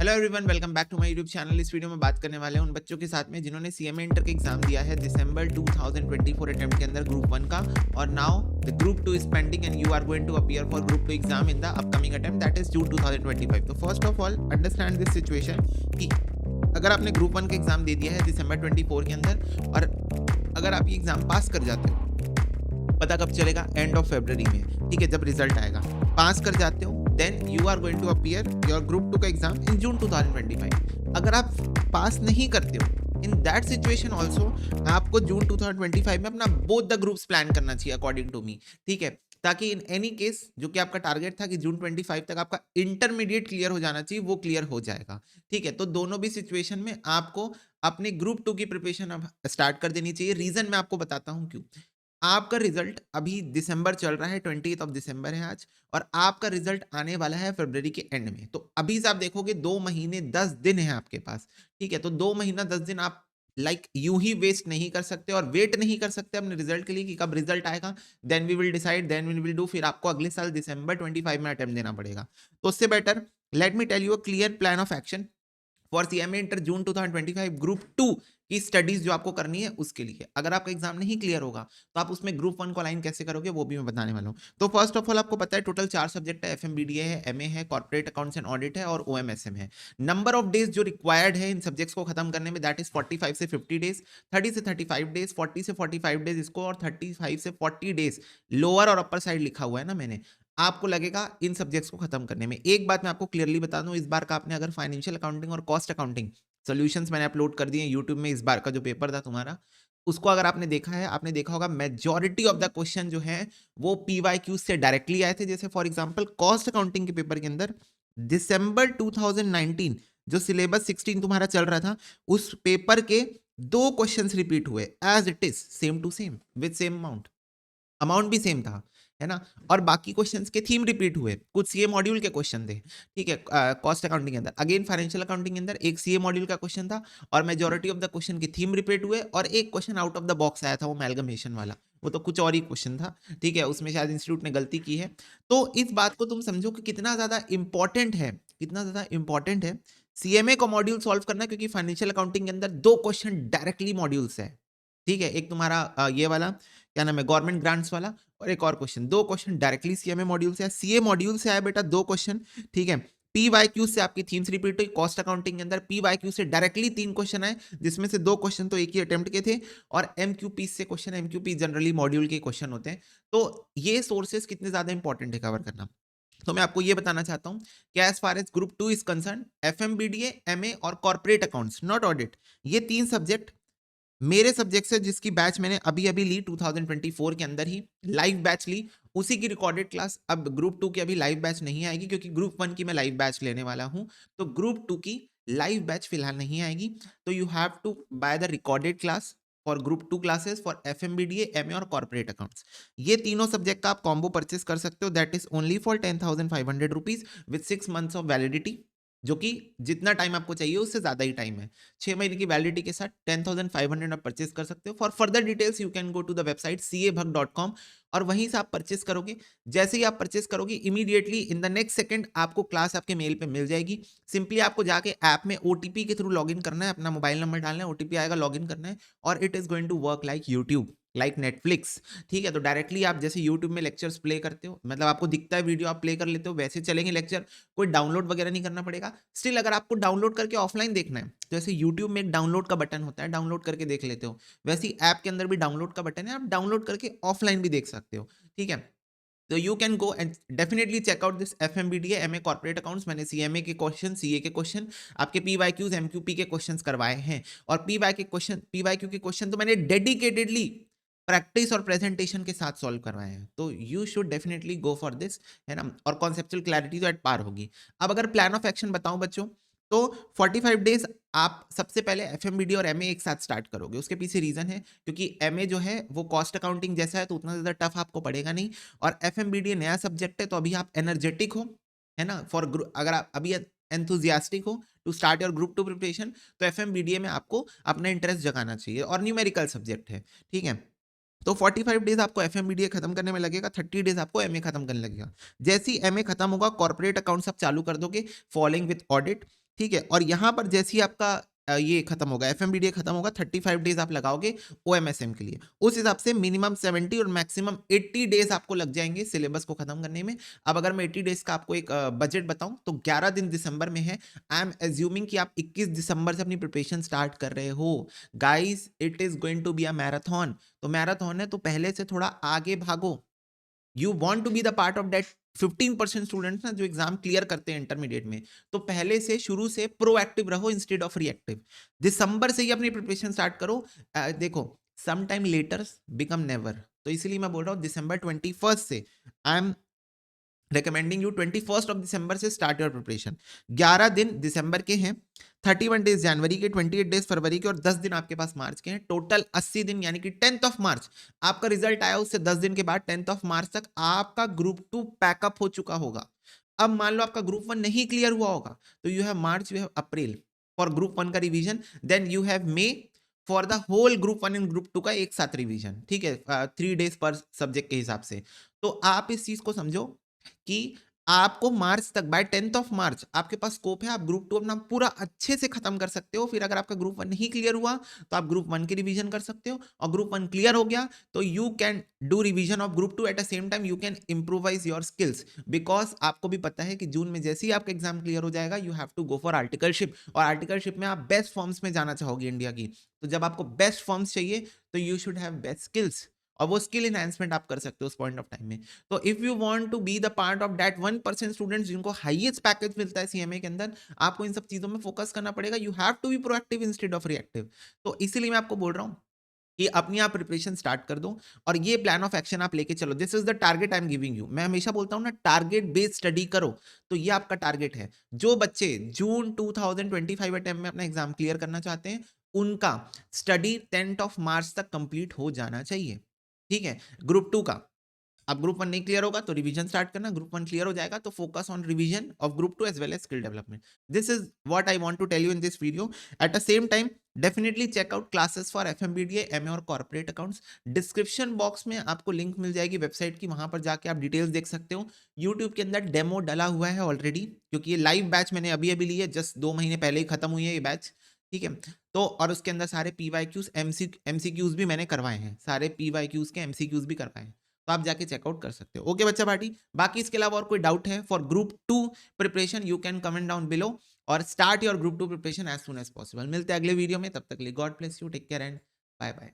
Hello everyone, welcome back to my YouTube channel. इस video में बात करने वाले हैं उन बच्चों के साथ में जिन्होंने सीएमए इंटर का एग्जाम दिया है दिसंबर 2024 अटेम्प्ट के अंदर ग्रुप 1 का, और now the group 2 is pending and you are going to appear for group 2 exam in the upcoming attempt that is June 2025। तो first of all understand this situation कि अगर आपने ग्रुप 1 का एग्जाम दे दिया है दिसंबर 24 के अंदर और अगर आप ये एग्जाम पास कर जाते हो, पता कब चलेगा? एंड ऑफ फरवरी में, ठीक है, जब रिजल्ट आएगा। पास कर जाते हो then you are going to appear your group 2 का एग्जाम इन जून 2025। अगर आप पास नहीं करते हो इन दैट सिचुएशन ऑल्सो आपको जून 2025 में अपना बोथ द ग्रुप्स प्लान करना चाहिए अकॉर्डिंग टू मी, ठीक है, ताकि इन एनी केस जो कि आपका टारगेट था कि जून 25 तक आपका इंटरमीडिएट क्लियर हो जाना चाहिए, वो क्लियर हो जाएगा, ठीक है। तो दोनों भी सिचुएशन में आपको अपने ग्रुप 2 की प्रिपरेशन अब स्टार्ट कर देनी चाहिए। रीजन मैं आपको बताता हूँ क्यों। आपका रिजल्ट अभी दिसंबर चल रहा है, 20th ऑफ दिसंबर है आज, और आपका रिजल्ट आने वाला है फरवरी के एंड में। तो अभी से आप देखोगे 2 महीने 10 दिन है आपके पास, ठीक है। तो 2 महीना 10 दिन आप यूं ही वेस्ट नहीं कर सकते और वेट नहीं कर सकते अपने रिजल्ट के लिए कि कब रिजल्ट आएगा, then we will decide, then we will do. फिर आपको अगले साल दिसंबर 25 में अटेम्प्ट देना पड़ेगा। तो उससे better let me tell you a clear plan of action for CMA inter June 2025 group 2 की स्टडीज जो आपको करनी है उसके लिए। अगर आपका एग्जाम नहीं क्लियर होगा तो आप उसमें ग्रुप 1 को अलाइन कैसे करोगे वो भी मैं बताने वाला हूँ। तो फर्स्ट ऑफ ऑल आपको पता है टोटल 4 सब्जेक्ट है, एफएमबीडीए है, एमए है, कॉर्पोरेट अकाउंट्स एंड ऑडिट है और ओएमएसएम है। नंबर ऑफ डेज जो रिक्वायर्ड है इन सब्जेक्ट्स को खत्म करने में दैट इज 45 से 50 डेज, 30 से 35 डेज, 40 से 45 डेज इसको, और 35 से 40 डेज लोअर और अपर साइड लिखा हुआ है ना मैंने, आपको लगेगा इन सब्जेक्ट्स को खत्म करने में। एक बात मैं आपको क्लियरली बता दूं, इस बार का आपने अगर फाइनेंशियल अकाउंटिंग और कॉस्ट अकाउंटिंग सॉल्यूशंस मैंने अपलोड कर दिए यूट्यूब में, इस बार का जो पेपर था तुम्हारा उसको अगर आपने देखा है, आपने देखा होगा मेजॉरिटी ऑफ द क्वेश्चन जो है वो पीवाईक्यू से डायरेक्टली आए थे। जैसे फॉर एग्जांपल कॉस्ट अकाउंटिंग के पेपर के अंदर दिसंबर 2019 जो सिलेबस 16 तुम्हारा चल रहा था उस पेपर के 2 क्वेश्चंस रिपीट हुए as it is same to same with same amount भी सेम था, है ना। और बाकी क्वेश्चंस के थीम रिपीट हुए, कुछ सीए मॉड्यूल के क्वेश्चन थे, ठीक है। कॉस्ट अकाउंटिंग के अंदर अगेन फाइनेंशियल अकाउंटिंग के अंदर एक सीए मॉड्यूल का क्वेश्चन था और मेजॉरिटी ऑफ द क्वेश्चन की थीम रिपीट हुए, और एक question out of the box आया था वो अमेलगमेशन वाला, वो तो कुछ और ही क्वेश्चन था, ठीक है। उसमें शायद इंस्टीट्यूट ने गलती की है। तो इस बात को तुम समझो कि कितना ज्यादा इंपॉर्टेंट है, कितना ज्यादा इंपॉर्टेंट है सीएमए का मॉड्यूल सॉल्व करना, क्योंकि फाइनेंशियल अकाउंटिंग के अंदर 2 क्वेश्चन डायरेक्टली मॉड्यूल से है, ठीक है। एक तुम्हारा ये वाला क्या नाम है, गवर्नमेंट ग्रांट्स वाला, और एक और question, 2 question directly CMA module से आया, सीए मॉड्यूल से आया बेटा 2 क्वेश्चन, ठीक है। पीवाईक्यू से आपकी थीम्स रिपीट हुई, कॉस्ट अकाउंटिंग के अंदर पीवाईक्यू से डायरेक्टली 3 क्वेश्चन आए, जिसमें से 2 क्वेश्चन तो एक ही अटेम्प्ट के थे, और एमक्यूपी से क्वेश्चन, एमक्यूपी जनरली मॉड्यूल के क्वेश्चन होते हैं। तो ये सोर्सेस कितने ज्यादा इंपॉर्टेंट है कवर करना। तो मैं आपको ये बताना चाहता हूं कि as far as group 2 is concern, FMBDA, MA और कॉर्पोरेट अकाउंट्स नॉट ऑडिट, ये 3 सब्जेक्ट मेरे सब्जेक्ट से जिसकी बैच मैंने अभी अभी ली 2024 के अंदर ही लाइव बैच ली, उसी की रिकॉर्डेड क्लास। अब ग्रुप 2 की अभी लाइव बैच नहीं आएगी क्योंकि ग्रुप 1 की मैं लाइव बैच लेने वाला हूं, तो ग्रुप 2 की लाइव बैच फिलहाल नहीं आएगी। तो you have to buy the recorded class for group 2 classes for FMBDA, MA और कॉर्पोरेट अकाउंट्स। ये तीनों सब्जेक्ट का आप कॉम्बो परचेस कर सकते हो, that is only for 10,500 rupees with 6 months of validity, जो कि जितना टाइम आपको चाहिए उससे ज्यादा ही टाइम है। 6 महीने की वैलिडिटी के साथ 10,500 आप परचेस कर सकते हो। For further details you can go to the website cabhag.com और वहीं से आप परचेस करोगे। जैसे ही आप परचेस करोगे immediately in the next second आपको क्लास आपके मेल पे मिल जाएगी। सिंपली आपको जाके ऐप में ओटीपी के थ्रू लॉगिन करना है, अपना मोबाइल नंबर डालना है, ओटीपी आएगा, लॉगिन करना है, और it is going to work like YouTube, like Netflix, ठीक है। तो डायरेक्टली आप जैसे यूट्यूब में लेक्चर्स प्ले करते हो, मतलब आपको दिखता है वीडियो, आप प्ले कर लेते हो, वैसे चलेंगे लेक्चर, कोई डाउनलोड वगैरह नहीं करना पड़ेगा। स्टिल अगर आपको डाउनलोड करके ऑफलाइन देखना है तो जैसे यूट्यूब में एक डाउनलोड का बटन होता है, डाउनलोड करके देख लेते हो, वैसे ही ऐप के अंदर भी डाउनलोड का बटन है, आप डाउनलोड करके ऑफलाइन भी देख सकते हो, ठीक है। तो you can go and definitely check out this FMBDA, MA, corporate accounts. मैंने सीएमए के क्वेश्चन, सीए के क्वेश्चन, आपके पीवाईक्यूज, एमक्यूपी के क्वेश्चंस करवाए हैं, और पीवाईक्यू के क्वेश्चन तो मैंने डेडिकेटेडली प्रैक्टिस और प्रेजेंटेशन के साथ सॉल्व करवाए हैं। तो you should definitely go for this, है ना। और कॉन्सेप्चुअल क्लैरिटी तो एट पार होगी। अब अगर प्लान ऑफ एक्शन बताऊं बच्चों, तो 45 डेज आप सबसे पहले एफएमबीडी और एमए एक साथ स्टार्ट करोगे। उसके पीछे रीजन है क्योंकि एमए जो है वो कॉस्ट अकाउंटिंग जैसा है तो उतना ज्यादा टफ आपको पड़ेगा नहीं, और एफएमबीडी नया सब्जेक्ट है तो अभी आप एनर्जेटिक हो, है ना, फॉर अगर आप अभी एंथुजियास्टिक हो to start your group 2 preparation, तो एफएमबीडीए में आपको अपना इंटरेस्ट जगाना चाहिए, और न्यूमेरिकल सब्जेक्ट है, ठीक है। तो 45 डेज आपको एफएमबीडीए खत्म करने में लगेगा, 30 डेज आपको एमए खत्म करने लगेगा। जैसे ही एमए खत्म होगा, कॉर्पोरेट अकाउंट्स आप चालू कर दोगे फॉलोइंग विद ऑडिट। ठीक है, और यहाँ पर जैसे ही आपका ये खत्म होगा, एफएमबीडीए खत्म होगा, 35 डेज आप लगाओगे ओएमएसएम के लिए, उस हिसाब से मिनिमम 70 और मैक्सिमम 80 डेज आपको लग जाएंगे सिलेबस को खत्म करने में। अब अगर मैं 80 डेज का आपको एक बजट बताऊं तो 11 दिन दिसंबर में है। आई एम एज्यूमिंग कि आप 21 दिसंबर से अपनी प्रिपरेशन स्टार्ट कर रहे हो। Guys, it is going to be a marathon. तो मैराथन है तो पहले से थोड़ा आगे भागो। You want to be the part of that 15% students ना जो एग्जाम क्लियर करते हैं इंटरमीडिएट में, तो पहले से शुरू से प्रोएक्टिव रहो इंस्टेड ऑफ रिएक्टिव। दिसंबर से ही अपनी प्रिपरेशन स्टार्ट करो। देखो, some time later become never, तो इसलिए मैं बोल रहा हूँ दिसंबर 21 से I am recommending you 21 of December से स्टार्ट योर प्रिपरेशन। 11 दिन दिसंबर के हैं, 31 डेज जनवरी के, 28 डेज फरवरी के और 10 दिन आपके पास मार्च के हैं। टोटल 80 दिन, यानी कि 10th ऑफ मार्च आपका रिजल्ट आया, उससे 10 दिन के बाद 10th ऑफ मार्च तक आपका ग्रुप 2 पैकअप हो चुका होगा। अब मान लो आपका ग्रुप 1 नहीं क्लियर हुआ होगा, तो you have March, you have April for group 1 का revision, then you have May for the whole group 1 and group 2 का एक साथ रिवीजन। ठीक है, 3 डेज पर सब्जेक्ट के हिसाब से। तो आप इस चीज को समझो कि आपको मार्च तक, बाय 10th ऑफ मार्च आपके पास स्कोप है, आप ग्रुप 2 अपना पूरा अच्छे से खत्म कर सकते हो। फिर अगर आपका ग्रुप 1 नहीं क्लियर हुआ तो आप ग्रुप 1 की रिवीजन कर सकते हो, और ग्रुप 1 क्लियर हो गया तो you can do revision of group 2 at the same time you can improvise your skills. Because आपको भी पता है कि जून में जैसे ही आपका एग्जाम क्लियर हो जाएगा you have to go for articleship, और आर्टिकलशिप में आप बेस्ट फॉर्म्स में जाना चाहोगे इंडिया की। तो जब आपको बेस्ट फॉर्म्स चाहिए तो you should have best skills, और वो स्किल एनहांसमेंट आप कर सकते हो उस पॉइंट ऑफ टाइम में। तो if you want to be the part of that 1% students जिनको हाईएस्ट पैकेज मिलता है सीएमए के अंदर, आपको इन सब चीजों में फोकस करना पड़ेगा। You have to be proactive instead of reactive. तो इसीलिए मैं आपको बोल रहा हूँ कि अपनी आप प्रिपरेशन स्टार्ट कर दो, और ये प्लान ऑफ एक्शन आप लेके चलो। This is the target I am giving you. मैं हमेशा बोलता हूँ ना, टारगेट बेस्ड स्टडी करो। तो ये आपका टारगेट है। जो बच्चे जून 2025 अटेम्प्ट में अपना एग्जाम क्लियर करना चाहते हैं, उनका स्टडी 10th ऑफ मार्च तक कंप्लीट हो जाना चाहिए। ठीक है, ग्रुप 2 का अब ग्रुप 1 नहीं क्लियर होगा तो रिवीजन स्टार्ट करना, ग्रुप 1 क्लियर हो जाएगा तो focus on revision of group 2 as well as skill development. This is what I want to tell you in this video. At the same time definitely check out classes for FMBDA, MA और corporate accounts. Description box में आपको link मिल जाएगी website की, वहां पर जाके आप details देख सकते हो। यूट्यूब के अंदर डेमो डला हुआ है ऑलरेडी, क्योंकि ये लाइव बैच मैंने अभी अभी ली है, जस्ट 2 महीने पहले ही खत्म हुई है ये बैच। ठीक है, तो और उसके अंदर सारे पीवाईक्यूज एमसीक्यूज भी मैंने करवाए हैं, सारे पीवाईक्यूज के एमसीक्यूज भी करवाए हैं, तो आप जाके चेकआउट कर सकते हो। ओके बच्चा पार्टी, बाकी इसके अलावा और कोई डाउट है for group 2 preparation, you can comment down below, और start your group 2 preparation as soon as possible. मिलते हैं अगले वीडियो में, तब तक के लिए God bless you, take care and bye bye.